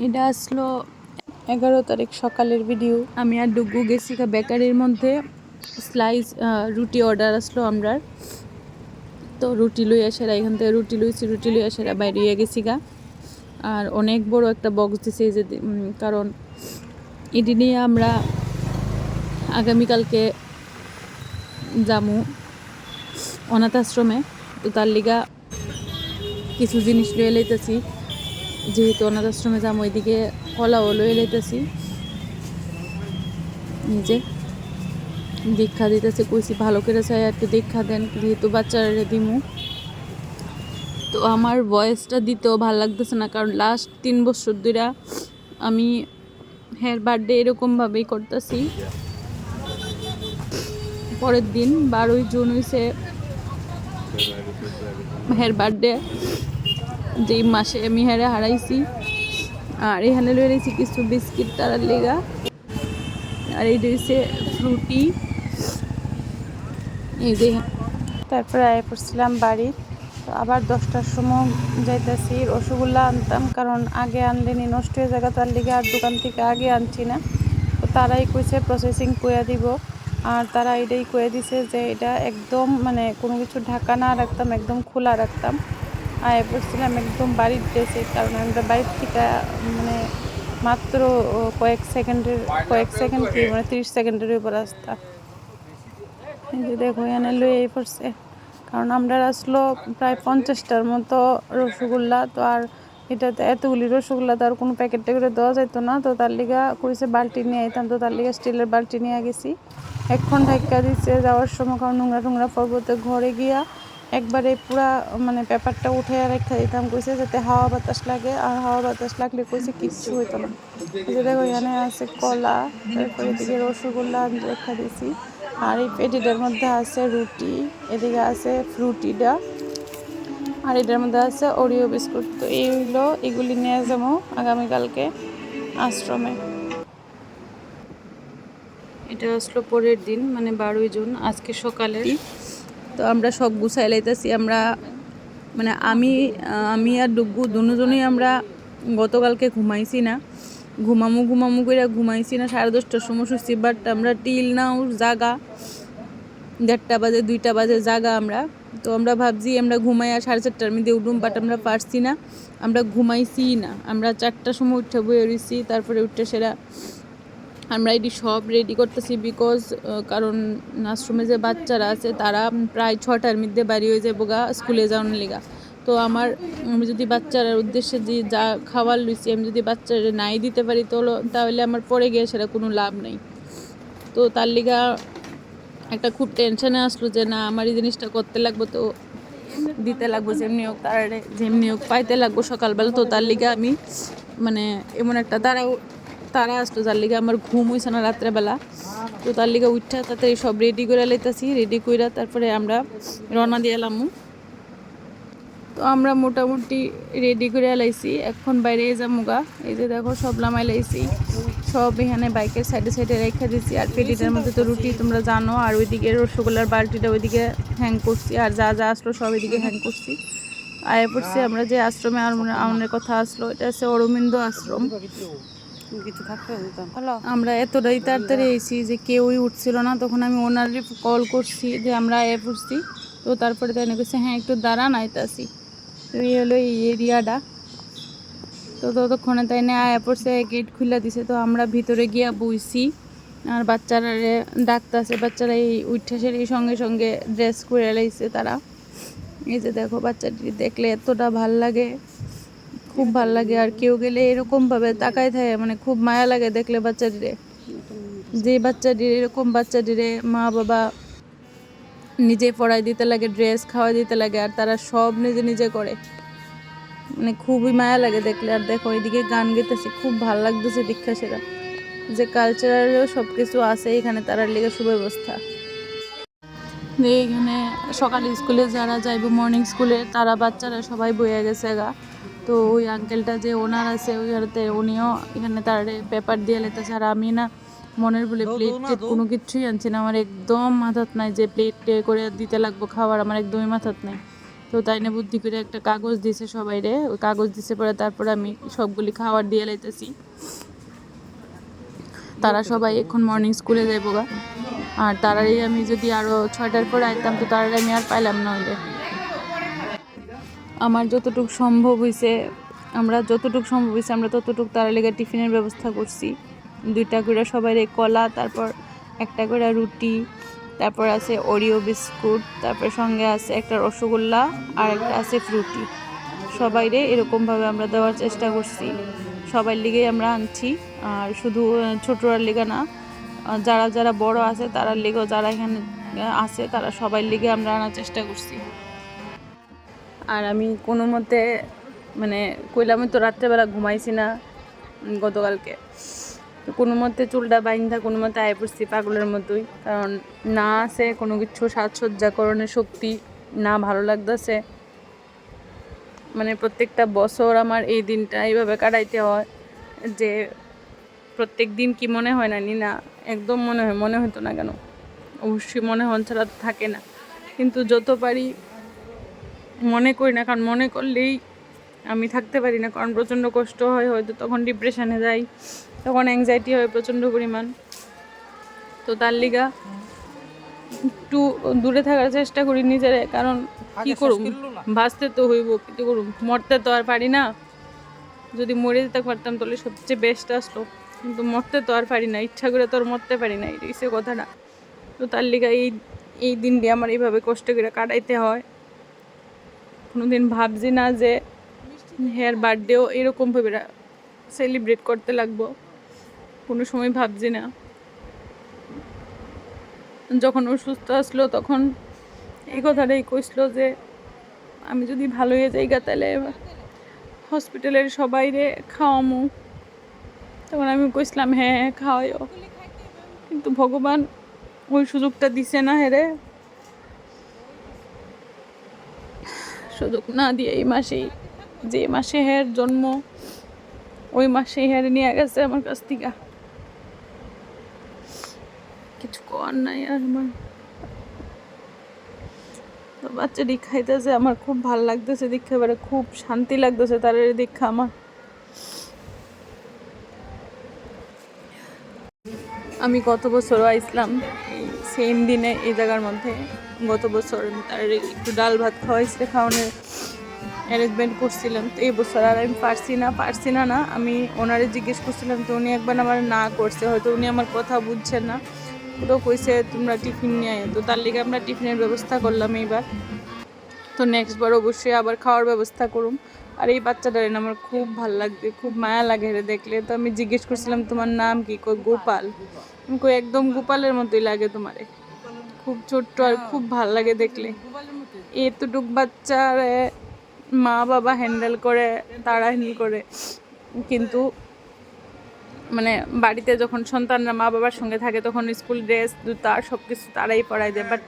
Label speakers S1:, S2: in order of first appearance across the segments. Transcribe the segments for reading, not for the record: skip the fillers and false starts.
S1: এটা আসলো 11 তারিখ সকালের ভিডিও। আমি আর ডুগু গেছি বেকারির মধ্যে স্লাইস রুটি অর্ডার আসলো আমরা। তো রুটি লই আসারা এখান থেকে রুটি লই আসারা বাইরে গেছি আর অনেক বড় একটা বক্স দিছে যে কারণ এটি নিয়ে আমরা আগামীকালকে যামু অনাথ আশ্রমে। তো তার লিগা কিছু জিনিস লইয়ে লইতেছি, যেহেতু অনাথ আশ্রমে যাবো ওইদিকে কলাও লইয়ে লইতেছি। নিজে দীক্ষা দিতেছে, কইছি ভালো করে চাই একটু দীক্ষা দেন, যেহেতু বাচ্চারা দিমু। তো আমার ভয়েসটা দিতেও ভালো লাগতেছে না, কারণ লাস্ট 3 বছর ধরে আমি হের বার্থডে এরকমভাবেই করতেছি। পরের দিন 12ই জুন হয়েছে হের বার্থডে, যেই মাসে আমি হেরে হারাইছি। আর এখানে লয়ে রয়েছি কিছু বিস্কিট তারার লেগা, আর এই রয়েছে ফ্রুটি। এই যে তারপরে আয় পড়ছিলাম বাড়ি। তো আবার 10টার সময় যাইতেছি রসগোল্লা আনতাম, কারণ আগে আনলে নি নষ্ট হয়ে জায়গা, তার লিগে আর দোকান থেকে আগে আনছি না। তো তারাই কইছে প্রসেসিং করে দিব, আর তারা এটাই করে দিছে যে এটা একদম মানে কোনো কিছু ঢাকা না রাখতাম, একদম খোলা রাখতাম। আয় পড়ছিলাম একদম বাড়ির ড্রেসে, কারণ আমরা বাড়ির থেকে মানে মাত্র কয়েক সেকেন্ড কি মানে 30 সেকেন্ডের উপর রাস্তা। এই যে দেখো এখানে লইয়াই পড়ছে, কারণ আমরা আসলো প্রায় 50টার মতো রসগোল্লা। তো আর এটাতে এতগুলি রসগোল্লা তো আর কোনো প্যাকেটে করে দেওয়া যেত না। তো তার লিগা কইছে বালতি নিয়ে আইতাম, তো তার লিগা স্টিলের বালতি নিয়ে গেছি। এখন ঢাকা দিচ্ছে যাওয়ার সময়, কারণ নোংরা পর্বতে ঘরে গিয়া একবারে পুরা মানে পেপারটা উঠে রেখে দিতাম, কইছে যাতে হাওয়া বাতাস লাগে, আর হাওয়া বাতাস লাগলে কইছে কিচ্ছু হইতো না। দেখো এখানে আছে কলা, তারপরে এদিকে রসগোল্লা রেখা দিছি, আর এই পেটিটার মধ্যে আছে রুটি, এদিকে আছে ফ্রুটিটা, আর এটার মধ্যে আছে ওরিও বিস্কুট। তো এইগুলো এগুলি নিয়ে যাবো আগামীকালকে আশ্রমে। এটা আসলো পরের দিন মানে 12ই জুন, আজকে সকালে। তো আমরা সব গুছাই লাইতেছি। আমরা মানে আমি আর ডুগু দুজনেই আমরা গতকালকে ঘুমাইছি না, ঘুমামু করে ঘুমাইছি না। 10:30টার সময় শুচ্ছি, বাট আমরা টিল নাও জাগা 1:30 বাজে 2টা বাজে জাগা আমরা। তো আমরা ভাবছি আমরা ঘুমাই আর 4:30টার মধ্যে উঠুম, বাট আমরা পারছি না, আমরা ঘুমাইছি না। আমরা 4টার সময় উঠে বয়ে রয়েছি, তারপরে উঠে সেরা আমরা এটি সব রেডি করতেছি, বিকজ কারণ আশ্রমে যে বাচ্চারা আছে তারা প্রায় 6টার মধ্যে বাড়ি হয়ে যাবো স্কুলে যাওয়ার লেগা। তো আমি যদি বাচ্চার উদ্দেশ্যে যে যা খাবার লইছি আমি যদি বাচ্চারা নাই দিতে পারি তাহলে আমার পরে গিয়ে সেটা কোনো লাভ নেই। তো তার লিগা একটা খুব টেনশনে আসলো যে না আমার এই জিনিসটা করতে লাগবো, তো দিতে লাগবো যেমনি হোক, যেমনি হোক পাইতে লাগবো সকালবেলা। তো তার লিগা আমি মানে এমন একটা তারা আসলো যার লিগে আমার ঘুম হয়েছে না রাত্রেবেলা। তো তার লিগে উঠা তাড়াতাড়ি সব রেডি করে লাইতেছি, রেডি করে তারপরে আমরা রওনা দিয়ে এলাম। তো আমরা মোটামুটি রেডি করে লাইছি, এখন বাইরে যামুগা। এই যে দেখো সব লামাই লাইছি, সব এখানে বাইকের সাইডে রেখে দিচ্ছি। আর পেটিটার মধ্যে তো রুটি তোমরা জানো, আর ওইদিকে রসগোল্লার বালতিটা ওইদিকে হ্যাং করছি, আর যা আসলো সব এদিকে হ্যাং করছি। আয়া পড়ছি আমরা যে আশ্রমে আমাদের কথা আসলো, এটা হচ্ছে অরবিন্দ আশ্রম। আমরা এতটাই তাড়াতাড়ি এসেছি যে কেউই উঠছিল না, তখন আমি ওনারে কল করছি যে আমরা আয়া পড়ছি। তো তারপরে তাই বলছে হ্যাঁ একটু দাঁড়ান আইতাছি। তো এই হলো এই এরিয়াটা। তো ততক্ষণে তাই না আয়া পড়ছে, গেট খুলে দিছে। তো আমরা ভিতরে গিয়া বইছি, আর বাচ্চারা ডাকতেছে, বাচ্চারা এই উঠে সেরে সঙ্গে ড্রেস করে লাইছে তারা। এই যে দেখো বাচ্চাটি দেখলে এতটা ভাল লাগে, খুব ভাল লাগে। আর কেউ গেলে এরকমভাবে তাকায় থাকে, মানে খুব মায়া লাগে দেখলে বাচ্চাটিরে। যে বাচ্চাটির এরকম বাচ্চাটিরে মা বাবা নিজে পড়াই দিতে লাগে, ড্রেস খাওয়াই দিতে লাগে, আর তারা সব নিজে করে, মানে খুবই মায়া লাগে দেখলে। আর দেখো এদিকে গান গেতেছে, খুব ভাল লাগতেছে দীক্ষা সেরা যে কালচারালও সব কিছু আছে এখানে, তারার লেগে সুব্যবস্থা। এখানে সকালে স্কুলে যারা যাইবে মর্নিং স্কুলে তারা বাচ্চারা সবাই বইয়া গেছে তো ওই আঙ্কেলটা যে ওনার আছে ওই হাতে উনিও এখানে তার পেপার দিয়ে লেতেছে। আর আমি না মনের বলে প্লেট কোনো কিছুই আনছি না, আমার একদম মাথাত নাই যে প্লেট করে দিতে লাগবো খাবার, আমার একদমই মাথাত নাই। তো তাই না বুদ্ধি করে একটা কাগজ দিছে সবাই রে, ওই কাগজ দিছে পরে তারপরে আমি সবগুলি খাবার দিয়ে লাইতেছি। তারা সবাই এখন মর্নিং স্কুলে যাইব গা, আর তারাই আমি যদি আরও 6টার পরে আইতাম তো তারাই আমি আর পাইলাম না হইলে। আমার যতটুকু সম্ভব হয়েছে আমরা ততটুকু তারা লেগে টিফিনের ব্যবস্থা করছি। 2টা করে সবাই কলা, তারপর একটা করে রুটি, তারপর আছে ওরিও বিস্কুট, তারপর সঙ্গে আছে একটা রসগোল্লা আর একটা আছে ফ্রুটি। সবাইরে এরকমভাবে আমরা দেওয়ার চেষ্টা করছি, সবাই লিগেই আমরা আনছি। আর শুধু ছোটরার লিগা না, যারা যারা বড় আছে তারার লিগেও, যারা এখানে আছে তারা সবাই লিগে আমরা আনার চেষ্টা করছি। আর আমি কোনো মতে মানে কইলাম তো রাত্রেবেলা ঘুমাইছি না গতকালকে, তো কোনো মতে চুলটা বাইন্ধা কোনো মতে আয় পড়ছি পাগলের মতোই, কারণ না আছে কোনো কিছু সাজসজ্জাকরণের শক্তি, না ভালো লাগতেছে। মানে প্রত্যেকটা বছর আমার এই দিনটা এইভাবে কাটাইতে হয় যে প্রত্যেক দিন কি মনে হয় না না, একদম মনে হতো না কেন, অবশ্যই মনে হন ছাড়া থাকে না। কিন্তু যত পারি মনে করি না, কারণ মনে করলেই আমি থাকতে পারি না, কারণ প্রচণ্ড কষ্ট হয়, হয়তো তখন ডিপ্রেশনে যাই, তখন অ্যাংজাইটি হয় প্রচণ্ড পরিমাণ। তো তার লিগা একটু দূরে থাকার চেষ্টা করি নিজেরে, কারণ কি করুম, বাঁচতে তো হইব, কিন্তু করুম, মরতে তো আর পারি না। যদি মরে যেতে পারতাম তাহলে সবচেয়ে বেস্ট আসলো, কিন্তু মরতে তো আর পারি না, ইচ্ছা করে তো আর মরতে পারি না, এই সে কথাটা। তো তার লিগা এই দিনটি আমার এইভাবে কষ্ট করে কাটাইতে হয়। কোনোদিন ভাবছি না যে হেয়ার বার্থডেও এরকমভাবে সেলিব্রেট করতে লাগবো, কোনো সময় ভাবছি না। যখন ও সুস্থ আসলো তখন এই কথাটাই কইসলো যে আমি যদি ভালো হয়ে যাই গা তাহলে হসপিটালের সবাই রে খাওয়ামু। তখন আমি কইসলাম হ্যাঁ খাওয়াইও, কিন্তু ভগবান ওই সুযোগটা দিছে না, হেরে সুযোগ না দিয়ে এই মাসেই, যে মাসে হের জন্ম ওই মাসে হের নিয়ে গেছে আমার কাছ থেকে। কিছু করার নাই আর আমার। তো বাচ্চাটি খাইতেছে, আমার খুব ভালো লাগতেছে দেখে, এবারে খুব শান্তি লাগতেছে তার দেখা আমার। আমি গত বছরও আইসলাম এই সেম দিনে এই জায়গার মধ্যে। গত বছর তার একটু ডাল ভাত খাওয়ানোর অ্যারেঞ্জমেন্ট করছিলাম। তো এই বছর আর আমি পারছি না আমি ওনারে জিজ্ঞেস করছিলাম, তো উনি একবার আমার না করছে, হয়তো উনি আমার কথা বুঝছেন না, তো কইছে তোমরা টিফিন নিয়ে আয়। তো তার লিগে আমরা টিফিনের ব্যবস্থা করলাম এইবার। তো নেক্সট বার অবশ্যই আবার খাওয়ার ব্যবস্থা করুম। আর এই বাচ্চাটার আমার খুব ভাল লাগবে, খুব মায়া লাগে হেরে দেখলে। তো আমি জিজ্ঞেস করছিলাম তোমার নাম কি? কই গোপাল। আমি কই একদম গোপালের মতোই লাগে তোমারে, খুব ছোট্ট আর খুব ভাল লাগে দেখলে। এতটুক বাচ্চার মা বাবা হ্যান্ডেল করে, তারা হ্যান্ডেল করে, কিন্তু মানে বাড়িতে যখন সন্তানরা মা বাবার সঙ্গে থাকে তখন স্কুল ড্রেস জুতা সব কিছু তারাই পরাই দেয়, বাট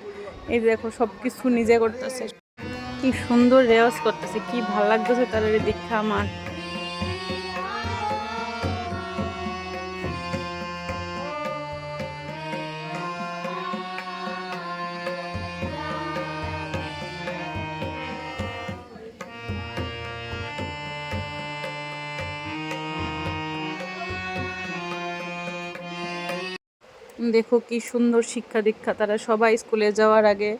S1: এই দেখো সব কিছু নিজে করতেছে, কি সুন্দর রেওয়াজ করতেছে, কি ভাল লাগতেছে তার দীক্ষা আমার। দেখো কি সুন্দর শিক্ষা দীক্ষা, তারা সবাই স্কুলে যাওয়ার আগে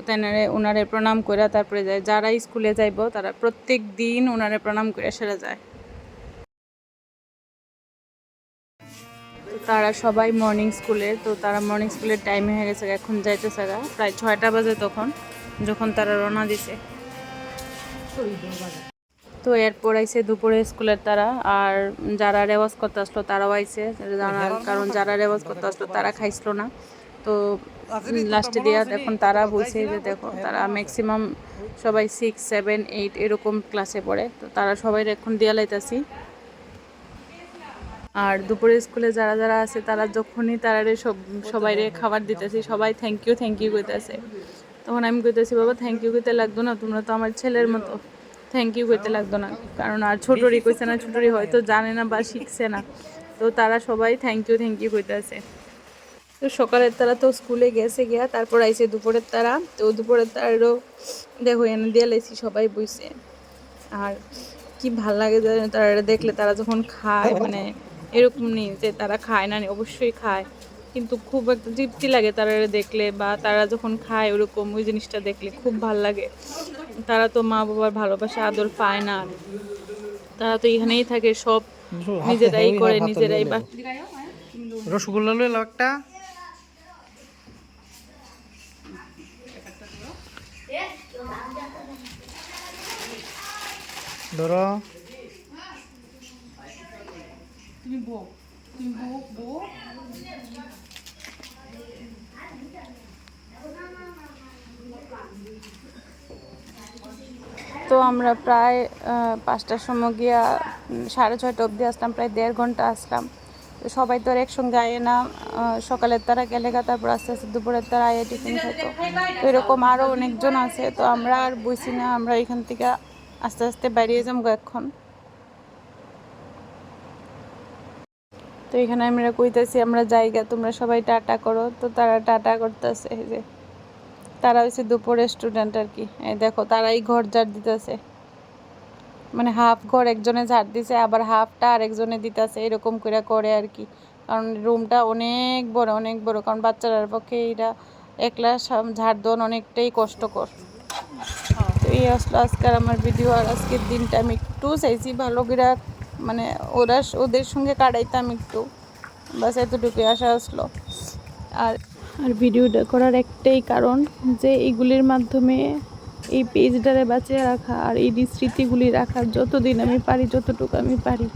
S1: তেনারে ওনারে প্রণাম করে তারপরে যায়। যারা স্কুলে যাইব তারা প্রত্যেক দিন ওনারে প্রণাম করে সেরে যায়। তারা সবাই মর্নিং স্কুলে, তো তারা মর্নিং স্কুলের টাইম হয়ে গেছে, এখন যাইতেছে প্রায় 6টা বাজে তখন যখন তারা রওনা দিছে। তো এরপর আইসে দুপুরে স্কুলের তারা, আর যারা রেওয়াজ করতে আসলো তারাও আইসে, কারণ যারা রেওয়াজ করতে আসলো তারা খাইছিল না। তো লাস্টে দিয়া এখন তারা বলছে যে দেখো তারা ম্যাক্সিমাম সবাই 6, 7, 8 এরকম ক্লাসে পড়ে, তো তারা সবাই এখন দিয়া লাইতাছি। আর দুপুরে স্কুলে যারা যারা আছে তারা যখনই তারারে সবাই খাবার দিতেছি, সবাই থ্যাংক ইউ কইতেছে। তখন আমি কইতেছি বাবা থ্যাংক ইউ কইতে লাগতো না, তোমরা তো আমার ছেলের মতো, থ্যাংক ইউ কইতে লাগতো না। কারণ আর ছোটরি কইছে না, ছোটরি হয়তো জানে না বা শিখছে না, তো তারা সবাই থ্যাংক ইউ কইতেছে। তো সকালের তারা তো স্কুলে গেছে গিয়া, তারপর আইছে দুপুরের তারা। তো দুপুরের তারারও দেখো এনে দিয়ে লাইছি, সবাই বইছে। আর কি ভাল লাগে জানো তারা দেখলে, তারা যখন খায় মানে এরকম নেই যে তারা খায় না, অবশ্যই খায়, কিন্তু খুব একটা তৃপ্তি লাগে তারা দেখলে, বা তারা যখন খায় ওরকম ওই জিনিসটা দেখলে খুব ভাল লাগে। তারা তো মা বাবার ভালোবাসা আদর পায় না, তারা তো এখানেই থাকে, সব নিজেরাই করে, নিজেরাই। বা
S2: রসগোল্লা লইলো একটা, ধরো
S1: তো আমরা প্রায় 5টার সময় গিয়া 6:30 অবধি আসলাম, প্রায় 1.5 ঘন্টা আসলাম। তো সবাই তো আর একসঙ্গে আয়ে না, সকালের তারা গেলে গা, তারপর আস্তে আস্তে দুপুরের তারা আয়ে টিফিন খাইতো। তো এরকম আরও অনেকজন আছে, তো আমরা আর বইছি না, আমরা এখান থেকে আস্তে আস্তে বেরিয়ে যাবো এখন। তো এখানে আমরা কইতেছি আমরা জায়গা, তোমরা সবাই টাটা করো। তো তারা টাটা করতেছে, এই যে তারা হচ্ছে দুপুরের স্টুডেন্ট আর কি। এই দেখো তারাই ঘর ঝাড় দিতেছে, মানে হাফ ঘর একজনে ঝাড় দিছে, আবার হাফটা আরেকজনে দিতেছে, এরকম করে করে আর কি। কারণ রুমটা অনেক বড়, অনেক বড়, কারণ বাচ্চারার পক্ষে এটা একলা ঝাড় দেওয়ান অনেকটাই কষ্টকর। তো এই আসলো আজকের আমার ভিডিও। আর আজকের দিনটা আমি একটু চাইছি ভালো করে, মানে ওদের সঙ্গে কাটাইতাম একটু, বাস এতটুকুই আশা আসলো। আর আর ভিডিওটা করার একটাই কারণ যে এইগুলির মাধ্যমে এই পেজটারে বাঁচিয়ে রাখা, আর এই স্মৃতিগুলি রাখার যতদিন আমি পারি, যতটুকু আমি পারি।